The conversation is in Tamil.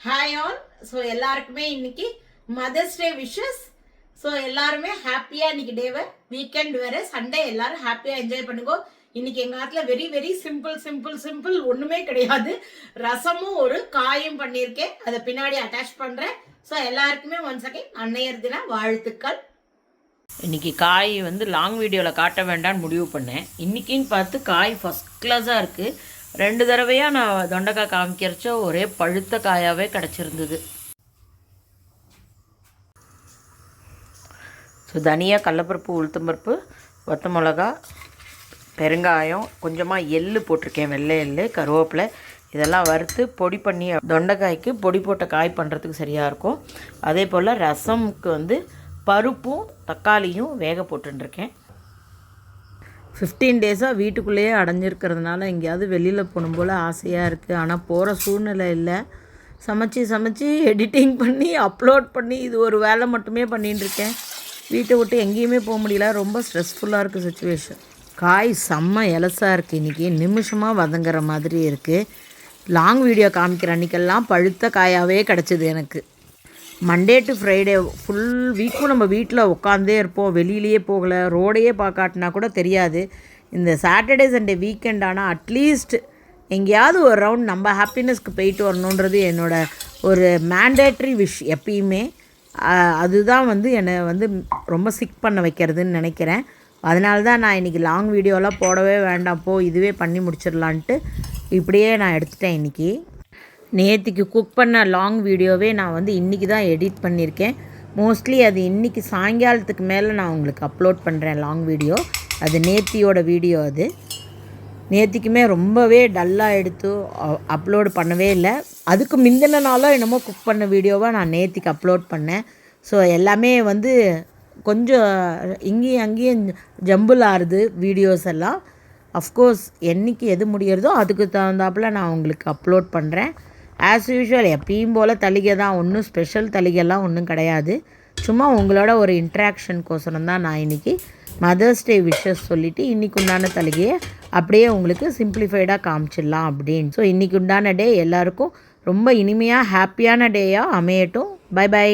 Hi all. ஸோ எல்லாருக்குமே இன்னைக்கு மதர்ஸ் டே விஷஸ். ஸோ எல்லாருமே ஹாப்பியாக இன்னைக்கு டேவை வீக்கெண்ட் வேறு சண்டே எல்லாரும் ஹாப்பியாக என்ஜாய் பண்ணுங்க. இன்னைக்கு எங்கள் காலத்தில் very very simple simple simple ஒன்றுமே கிடையாது. ரசமும் ஒரு காயும் பண்ணியிருக்கேன், அதை பின்னாடி அட்டாச் பண்ணுறேன். ஸோ எல்லாருக்குமே ஒன்ஸ் அகைன் அன்னையர் தின வாழ்த்துக்கள். இன்றைக்கி காய் லாங் வீடியோவில் காட்ட வேண்டாம்னு முடிவு பண்ணேன். இன்றைக்கின்னு பார்த்து காய் ஃபஸ்ட் கிளாஸாக இருக்குது. 2 தடவையாக நான் தொண்டைக்காய் காமிக்கிறச்ச ஒரே பழுத்த காயாகவே கிடச்சிருந்தது. ஸோ தனியா, கடலப்பருப்பு, உளுத்தம்பருப்பு, வத்த மிளகா, பெருங்காயம், கொஞ்சமாக எள்ளு போட்டிருக்கேன், வெள்ளை எள்ளு, கருவேப்பிலை, இதெல்லாம் வறுத்து பொடி பண்ணி தொண்டைக்காய்க்கு பொடி போட்ட காய் பண்ணுறதுக்கு சரியாக இருக்கும். அதே போல் ரசமுக்கு பருப்பும் தக்காளியும் வேக போட்டுருக்கேன். 15 டேஸாக வீட்டுக்குள்ளேயே அடைஞ்சிருக்கிறதுனால எங்கேயாவது வெளியில் போகணும் போல் ஆசையாக இருக்குது. ஆனால் போகிற சூழ்நிலை இல்லை. சமைச்சி எடிட்டிங் பண்ணி அப்லோட் பண்ணி இது ஒரு வேலை மட்டுமே பண்ணிட்டுருக்கேன். வீட்டை விட்டு எங்கேயுமே போக முடியல. ரொம்ப ஸ்ட்ரெஸ்ஃபுல்லாக இருக்குது சுச்சுவேஷன். காய் செம்ம எலசாக இருக்குது. இன்றைக்கி நிமிஷமாக வதங்குற மாதிரி இருக்குது. லாங் வீடியோ காமிக்கிற அன்றைக்கெல்லாம் பழுத்த காயாகவே கிடச்சிது எனக்கு. மண்டே டு ஃப்ரைடே ஃபுல் வீக்கும் நம்ம வீட்டில் உட்காந்தே இருப்போம், வெளியிலேயே போகலை, ரோடையே பார்க்காட்டினா கூட தெரியாது. இந்த சாட்டர்டே சண்டே வீக்கெண்ட் ஆனால் அட்லீஸ்ட் எங்கேயாவது ஒரு ரவுண்ட் நம்ம ஹாப்பினஸ்க்கு போயிட்டு வரணுன்றது என்னோடய ஒரு மேண்டேட்ரி விஷ் எப்பயுமே. அதுதான் என்னை ரொம்ப சிக் பண்ண வைக்கிறதுன்னு நினைக்கிறேன். அதனால தான் நான் இன்றைக்கி லாங் வீடியோலாம் போடவே வேண்டாம், இதுவே பண்ணி முடிச்சிடலான்ட்டு இப்படியே நான் எடுத்துட்டேன். இன்றைக்கி நேற்றுக்கு குக் பண்ண லாங் வீடியோவே நான் இன்றைக்கி தான் எடிட் பண்ணியிருக்கேன். மோஸ்ட்லி அது இன்றைக்கி சாயங்காலத்துக்கு மேலே நான் உங்களுக்கு அப்லோட் பண்ணுறேன் லாங் வீடியோ. அது நேத்தியோட வீடியோ. அது நேத்திக்குமே ரொம்பவே டல்லாக எடுத்து அப்லோடு பண்ணவே இல்லை. அதுக்கு முந்தின நாளாக என்னமோ குக் பண்ண வீடியோவை நான் நேத்திக்கு அப்லோட் பண்ணேன். ஸோ எல்லாமே கொஞ்சம் இங்கேயும் அங்கேயும் ஜம்பிள் ஆறுது வீடியோஸ் எல்லாம். அஃப்கோர்ஸ் என்றைக்கு எது முடிகிறதோ அதுக்கு தகுந்தாப்பில் நான் உங்களுக்கு அப்லோட் பண்ணுறேன். ஆஸ் யூஷுவல் எப்பயும் போல் தளிகை தான், ஒன்றும் ஸ்பெஷல் தளிகைலாம் ஒன்றும் கிடையாது. சும்மா உங்களோட ஒரு இன்ட்ராக்ஷனுக்கோசரம் தான் நான் இன்றைக்கி மதர்ஸ் டே விஷஸ் சொல்லிவிட்டு இன்றைக்கு உண்டான தளிகையை அப்படியே உங்களுக்கு சிம்பிளிஃபைடாக காமிச்சிடலாம் அப்படின்னு. ஸோ இன்றைக்கி உண்டான டே எல்லாருக்கும் ரொம்ப இனிமையாக ஹாப்பியான டேயாக அமையட்டும். Bye by.